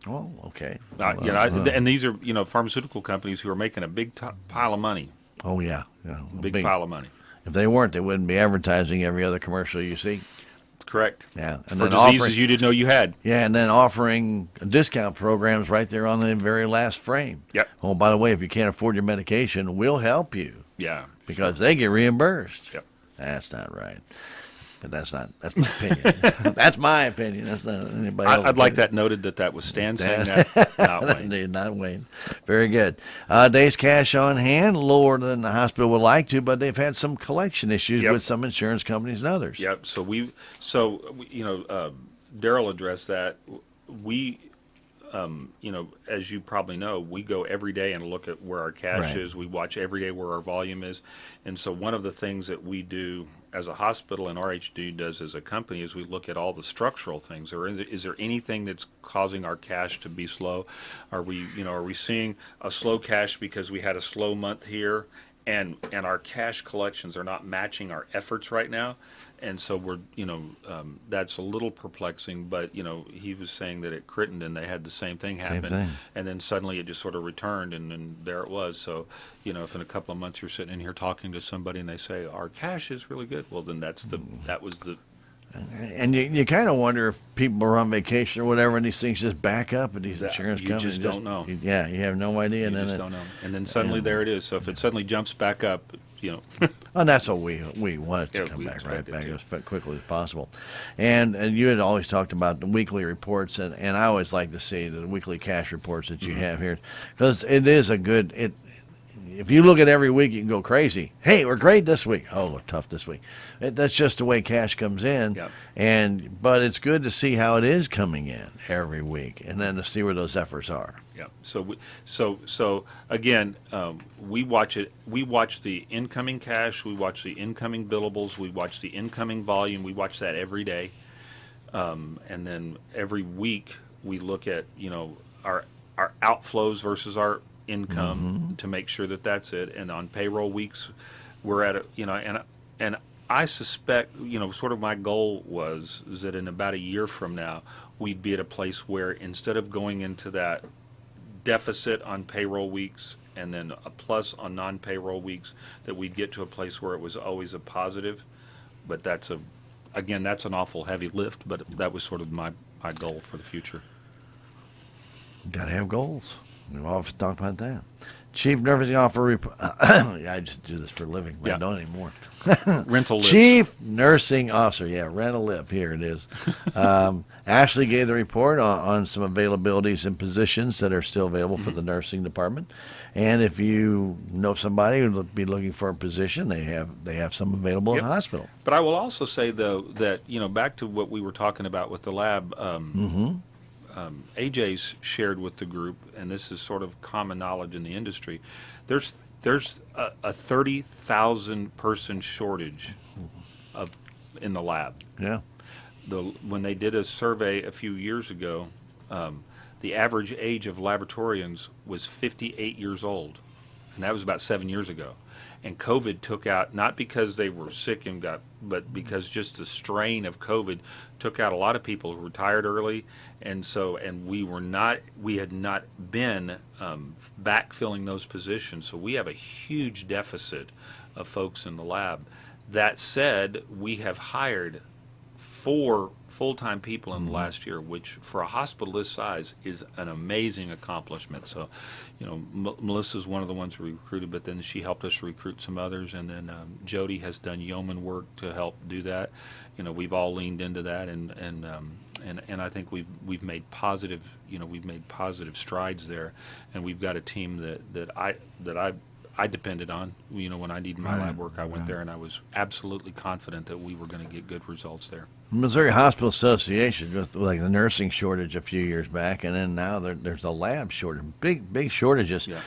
Oh, okay. And these are pharmaceutical companies who are making a big pile of money. Oh yeah, Big pile of money. If they weren't, they wouldn't be advertising every other commercial you see. Correct. Yeah, and for then diseases you didn't know you had. Yeah, and then offering discount programs right there on the very last frame. Yep. Oh, by the way, if you can't afford your medication, we'll help you. Yeah. Because they get reimbursed. Yep. That's not right. But that's my opinion. That's my opinion. That's not anybody else's. I'd like that noted that was Stan saying that, not Wayne. Indeed, not Wayne. Very good. Days cash on hand, lower than the hospital would like to, but they've had some collection issues with some insurance companies and others. Yep. So Daryl addressed that. We, as you probably know, we go every day and look at where our cash is. We watch every day where our volume is. And so one of the things that we do as a hospital and RHD does as a company is we look at all the structural things. Is there anything that's causing our cash to be slow? Are we seeing a slow cash because we had a slow month here and our cash collections are not matching our efforts right now? And so we're, that's a little perplexing, but, he was saying that at Crittenden they had the same thing happen. And then suddenly it just sort of returned, and then there it was. So, if in a couple of months you're sitting in here talking to somebody and they say, our cash is really good, well, then that was the... And you kind of wonder if people are on vacation or whatever, and these things just back up at these insurance companies. You just don't know. You have no idea. You just don't know. And then suddenly there it is. So if it suddenly jumps back up, and that's what we want it to come back right back as quickly as possible. And you had always talked about the weekly reports, and I always like to see the weekly cash reports that you have here, because it is a good. If you look at every week, you can go crazy. Hey, we're great this week. Oh, we're tough this week. That's just the way cash comes in. Yep. But it's good to see how it is coming in every week, and then to see where those efforts are. Yeah. So again, we watch it. We watch the incoming cash. We watch the incoming billables. We watch the incoming volume. We watch that every day, and then every week we look at our outflows versus our income to make sure that that's it. And on payroll weeks, we're at and I suspect sort of my goal is that in about a year from now we'd be at a place where instead of going into that deficit on payroll weeks and then a plus on non-payroll weeks, that we'd get to a place where it was always a positive. But that's an awful heavy lift, but that was sort of my goal for the future. Got to have goals. We've always talked about that. Chief Nursing Officer, I just do this for a living, but I don't anymore. Rental lips. Chief Nursing Officer, rent a lip. Here it is. Ashley gave the report on some availabilities and positions that are still available for the nursing department. And if you know somebody who would be looking for a position, they have some available in the hospital. But I will also say, though, that back to what we were talking about with the lab. AJ's shared with the group, and this is sort of common knowledge in the industry, there's a 30,000 person shortage in the lab. Yeah. When they did a survey a few years ago, the average age of laboratorians was 58 years old, and that was about 7 years ago. And COVID took out, not because they were sick but because just the strain of COVID took out a lot of people who retired early, and we had not been backfilling those positions, so we have a huge deficit of folks in the lab. That said, we have hired 4 full-time people in the last year, which for a hospital this size is an amazing accomplishment. So, Melissa's one of the ones we recruited, but then she helped us recruit some others, and then Jody has done yeoman work to help do that. We've all leaned into that, and I think we've made positive strides there, and we've got a team that I depended on. When I needed my lab work, I went there, and I was absolutely confident that we were going to get good results there. Missouri Hospital Association, with like the nursing shortage a few years back, and then now there's a lab shortage, big shortages. Yeah.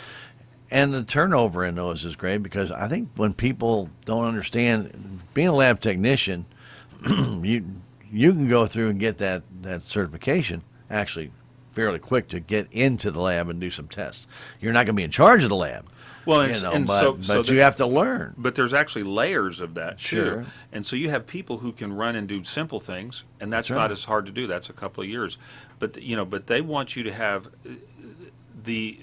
And the turnover in those is great, because I think when people don't understand, being a lab technician, you can go through and get that certification actually fairly quick to get into the lab and do some tests. You're not going to be in charge of the lab. Well, but you have to learn. But there's actually layers of that, Sure. too. And so you have people who can run and do simple things, and that's not as hard to do. That's a couple of years. But they want you to have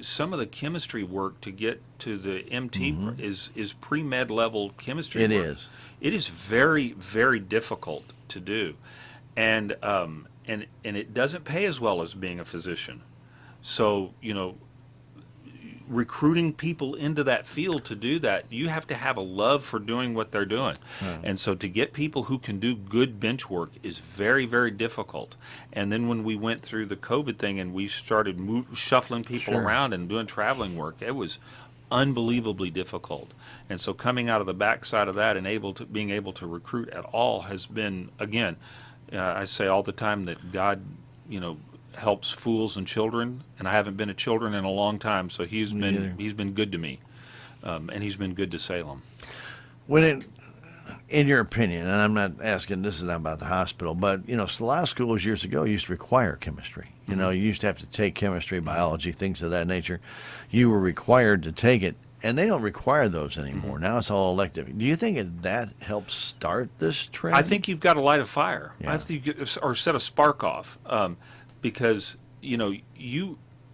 some of the chemistry work to get to the MT is pre-med level chemistry work. It is. It is very, very difficult to do. And it doesn't pay as well as being a physician. So, recruiting people into that field to do that, you have to have a love for doing what they're doing. And so to get people who can do good bench work is very, very difficult. And then when we went through the COVID thing and we started shuffling people around and doing traveling work, it was unbelievably difficult. And so coming out of the backside of that and being able to recruit at all has been, again, I say all the time that God, helps fools and children, and I haven't been a children in a long time, so he's been good to me, and he's been good to Salem. In your opinion, and I'm not asking, this is not about the hospital, but a lot of schools years ago used to require chemistry. You used to have to take chemistry, biology, things of that nature. You were required to take it, and they don't require those anymore. Now it's all elective. Do you think that helps start this trend? I think you've got to light a fire. Yeah. I think or set a spark off. Because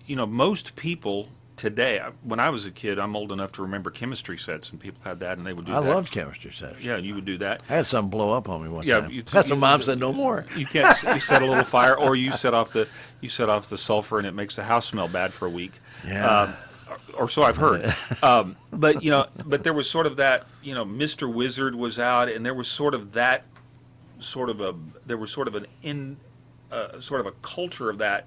most people today, when I was a kid, I'm old enough to remember chemistry sets, and people had that, and they would do that. I loved chemistry sets. Yeah, you would do that. I had something blow up on me one time. You That's what Mom said, no more. You can't. You set a little fire, or you set off the sulfur, and it makes the house smell bad for a week. Yeah. Or so I've heard. But there was sort of that. Mr. Wizard was out, and there was sort of that. There was sort of a culture of that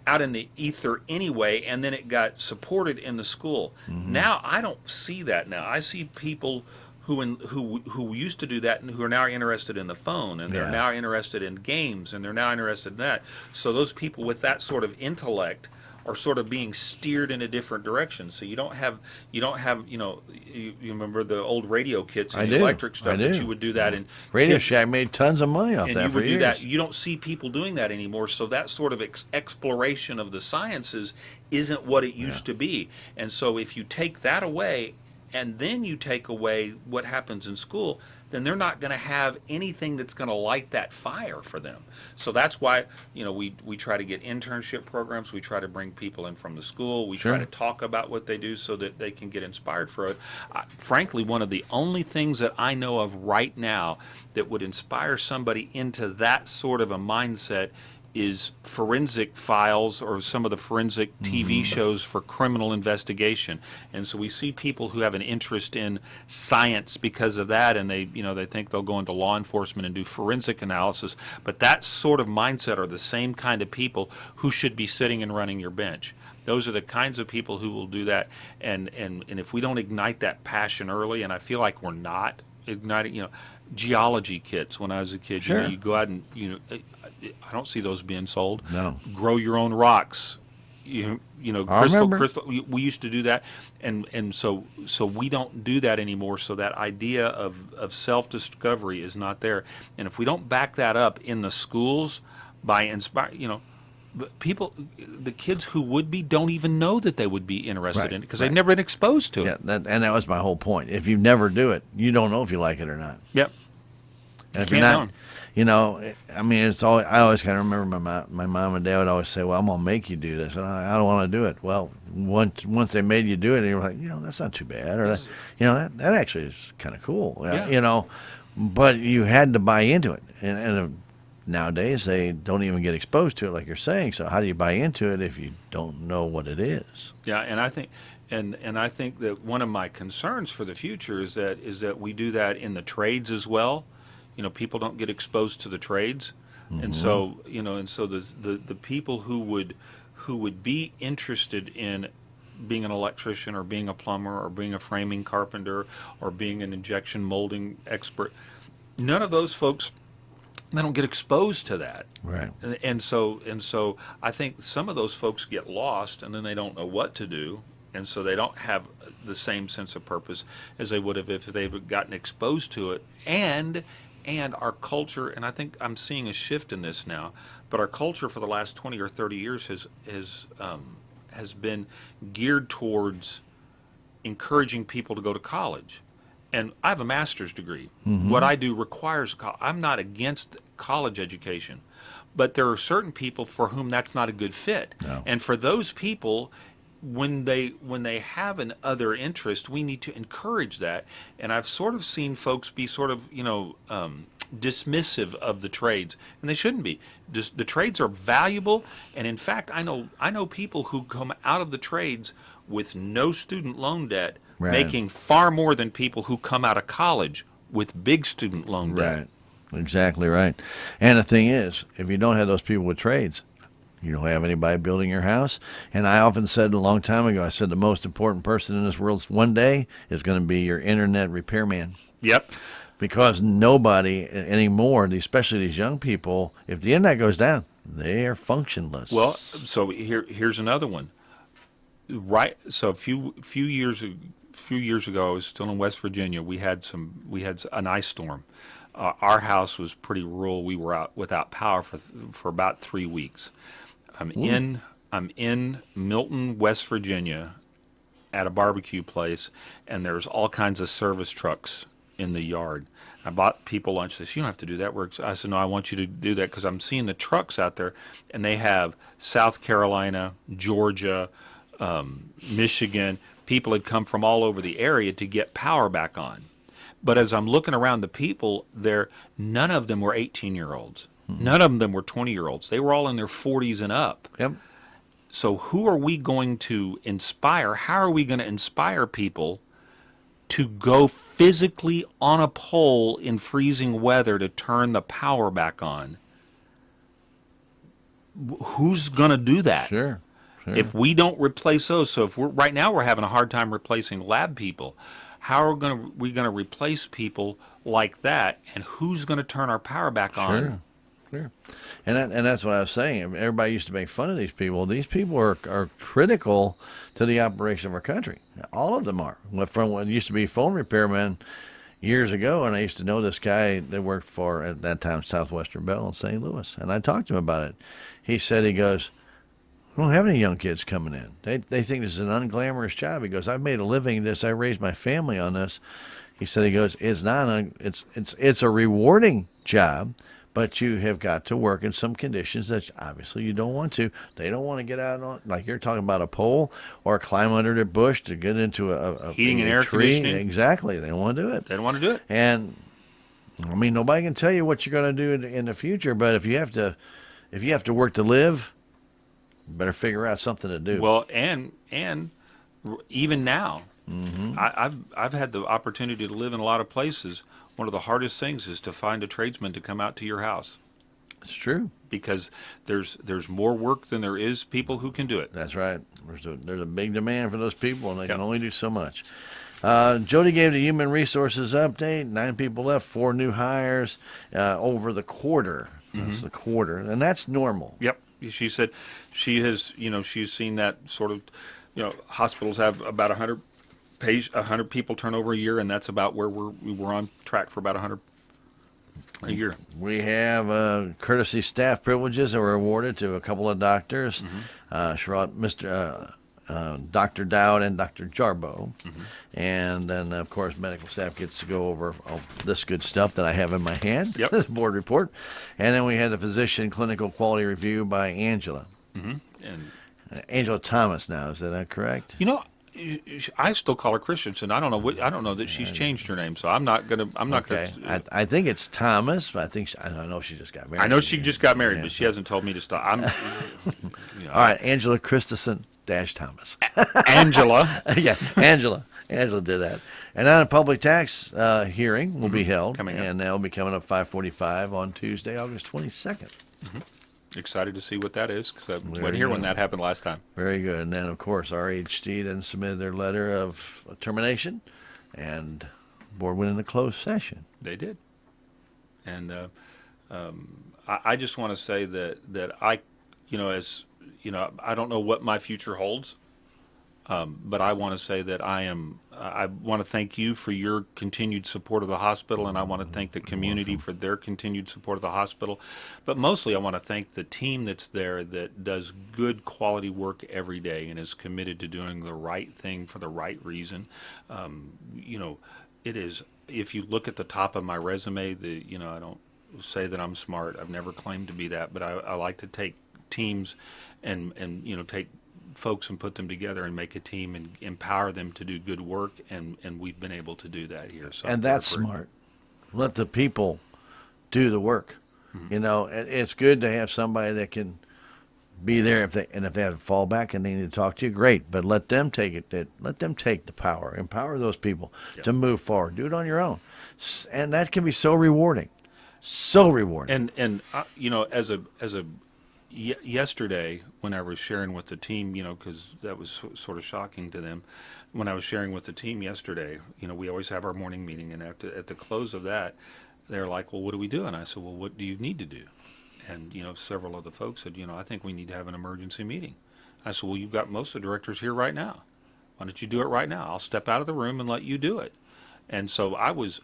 out in the ether anyway, and then it got supported in the school. Now I don't see that. Now I see people who used to do that and who are now interested in the phone, and they're now interested in games, and they're now interested in that. So those people with that sort of intellect are sort of being steered in a different direction. So you don't have you remember the old radio kits and the electric stuff that you would do that in. Radio Shack made tons of money off and that you for would do years. that. You don't see people doing that anymore. So that sort of exploration of the sciences isn't what it used to be. And so if you take that away, and then you take away what happens in school, then they're not going to have anything that's going to light that fire for them. So that's why, we try to get internship programs. We try to bring people in from the school. We try to talk about what they do so that they can get inspired for it. Frankly, one of the only things that I know of right now that would inspire somebody into that sort of a mindset is forensic files or some of the forensic TV shows for criminal investigation. And so we see people who have an interest in science because of that, and they think they'll go into law enforcement and do forensic analysis. But that sort of mindset are the same kind of people who should be sitting and running your bench. Those are the kinds of people who will do that. And if we don't ignite that passion early, and I feel like we're not igniting, geology kits when I was a kid, you go out and, I don't see those being sold. No. Grow your own rocks. You know, I remember. crystal. We used to do that, and so we don't do that anymore. So that idea of self discovery is not there. And if we don't back that up in the schools by inspire, people, the kids who would be don't even know that they would be interested Right, in it because right. they've never been exposed to Yeah, it. and that was my whole point. If you never do it, you don't know if you like it or not. Yep. And if Can't you're not, know. I mean, it's always, I always kind of remember my mom and dad would always say, "Well, I'm gonna make you do this," and I don't want to do it. Well, once they made you do it, and you're like, that's not too bad, or that actually is kind of cool, Yeah. But you had to buy into it, and nowadays they don't even get exposed to it, like you're saying. So how do you buy into it if you don't know what it is? Yeah, and I think, and I think that one of my concerns for the future is that we do that in the trades as well. People don't get exposed to the trades, and so the people who would be interested in being an electrician or being a plumber or being a framing carpenter or being an injection molding expert, none of those folks, they don't get exposed to that. Right. And so I think some of those folks get lost and then they don't know what to do, and so they don't have the same sense of purpose as they would have if they've gotten exposed to it. And our culture, and I think I'm seeing a shift in this now, but our culture for the last 20 or 30 years has been geared towards encouraging people to go to college. And I have a master's degree. What I do requires I'm not against college education, but there are certain people for whom that's not a good fit. No. And for those people, when they have an other interest, we need to encourage that. And I've sort of seen folks be sort of dismissive of the trades, and they shouldn't be. The trades are valuable, and in fact, I know people who come out of the trades with no student loan debt, Right. making far more than people who come out of college with big student loan debt. Right. Exactly right. And the thing is, if you don't have those people with trades, you don't have anybody building your house. And I often said a long time ago, I said the most important person in this world one day is going to be your internet repairman. Yep. Because nobody anymore, especially these young people, if the internet goes down, they are functionless. Well, so here's another one. Right. So a few years ago, I was still in West Virginia. We had an ice storm. Our house was pretty rural. We were out without power for about 3 weeks. I'm in Milton, West Virginia, at a barbecue place, and there's all kinds of service trucks in the yard. I bought people lunch. They said, "You don't have to do that." I said, "No, I want you to do that because I'm seeing the trucks out there, and they have South Carolina, Georgia, Michigan. People had come from all over the area to get power back on." But as I'm looking around the people there, none of them were 18-year-olds. None of them were 20-year-olds. They were all in their 40s and up. Yep. So who are we going to inspire? How are we going to inspire people to go physically on a pole in freezing weather to turn the power back on? Who's going to do that? Sure. If we don't replace those, so if right now we're having a hard time replacing lab people, how are we going to replace people like that, and who's going to turn our power back on? Sure. And that's what I was saying. Everybody used to make fun of these people. These people are critical to the operation of our country. All of them are. From what used to be phone repairmen years ago, and I used to know this guy that worked for, at that time, Southwestern Bell in St. Louis, and I talked to him about it. He said, he goes, "We don't have any young kids coming in. They think this is an unglamorous job." He goes, "I've made a living in this. I raised my family on this." He said, "It's not it's a rewarding job, but you have got to work in some conditions that obviously you don't want to. They don't want to get out on, like you're talking about, a pole or climb under the bush to get into a Heating and a air tree." conditioning. Exactly. They don't want to do it. They don't want to do it. And I mean, nobody can tell you what you're going to do in the future, but if you have to work to live, you better figure out something to do. Well, and even now, I've had the opportunity to live in a lot of places. One of the hardest things is to find a tradesman to come out to your house. It's true. Because there's more work than there is people who can do it. That's right. There's a big demand for those people, and they Yep. can only do so much. Jody gave the human resources update. 9 people left, 4 new hires over the quarter. That's a quarter, and that's normal. Yep. She said she has, she's seen that sort of, hospitals have about 100 people turnover a year, and that's about where we're on track for about 100 a year. We have courtesy staff privileges that were awarded to a couple of doctors, Dr. Dowd and Dr. Jarbo. And then, of course, medical staff gets to go over all this good stuff that I have in my hand, this board report. And then we had the physician clinical quality review by Angela. And Angela Thomas now, is that correct? I still call her Christensen. I don't know that she's changed her name, so I'm not gonna. I think it's Thomas, but I don't know if she just got married. I know she just got married, but she hasn't told me to stop. All right, Angela Christensen Thomas. Angela. Yeah, Angela. Angela did that. And then a public tax hearing will be held, and that'll be coming up 5:45 on Tuesday, August 22nd. Excited to see what that is, because I wasn't here when that happened last time. Very good. And then, of course, RHD then submitted their letter of termination, and board went into closed session. They did. And I just want to say that I, I don't know what my future holds, but I want to say that I want to thank you for your continued support of the hospital, and I want to thank the community for their continued support of the hospital. But mostly I want to thank the team that's there that does good quality work every day and is committed to doing the right thing for the right reason. It is, if you look at the top of my resume, I don't say that I'm smart. I've never claimed to be that, but I like to take teams and take folks and put them together and make a team and empower them to do good work, and we've been able to do that here. So and that's smart. Let the people do the work. It's good to have somebody that can be there if they have a fallback and they need to talk to you. Great, but let them take it. Let them take the power. Empower those people to move forward. Do it on your own, and that can be so rewarding. So rewarding. And yesterday, when I was sharing with the team, because that was sort of shocking to them, when I was sharing with the team yesterday, we always have our morning meeting, and at the close of that, they're like, well, what do we do? And I said, well, what do you need to do? And, several of the folks said, I think we need to have an emergency meeting. I said, well, you've got most of the directors here right now. Why don't you do it right now? I'll step out of the room and let you do it. And so I was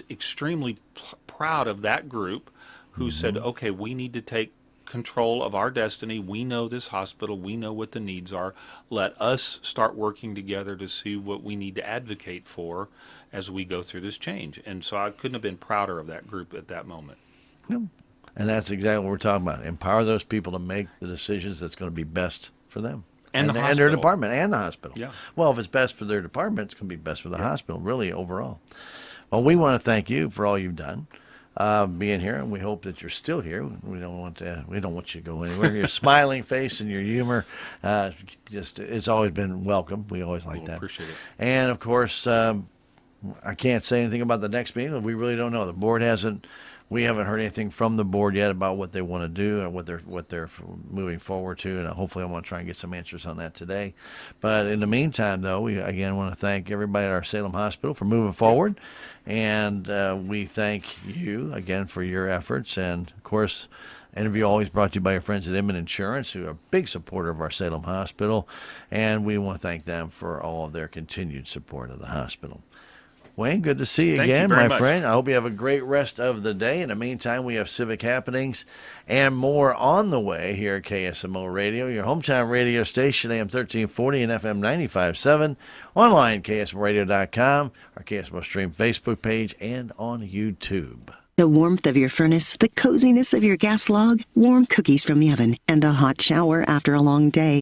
extremely proud of that group who said, okay, we need to take control of our destiny. We know this hospital. We know what the needs are. Let us start working together to see what we need to advocate for as we go through this change. And so I couldn't have been prouder of that group at that moment. Yep. And that's exactly what we're talking about. Empower those people to make the decisions that's going to be best for them. And their department and the hospital. Yeah. Well, if it's best for their department, it's going to be best for the hospital, really, overall. Well, we want to thank you for all you've done. Being here, and we hope that you're still here. We don't want you to go anywhere. Your smiling face and your humor, it's always been welcome. We always like that. Appreciate it. And of course, I can't say anything about the next meeting. We really don't know. The board we haven't heard anything from the board yet about what they want to do and what they're moving forward to. And hopefully, I want to try and get some answers on that today. But in the meantime, though, we again want to thank everybody at our Salem Hospital for moving forward. And we thank you again for your efforts. And, of course, interview always brought to you by your friends at Inman Insurance, who are a big supporter of our Salem Hospital. And we want to thank them for all of their continued support of the hospital. Wayne, good to see you again, my friend. I hope you have a great rest of the day. In the meantime, we have civic happenings and more on the way here at KSMO Radio, your hometown radio station, AM 1340 and FM 95.7, online, ksmoradio.com, our KSMO Stream Facebook page, and on YouTube. The warmth of your furnace, the coziness of your gas log, warm cookies from the oven, and a hot shower after a long day.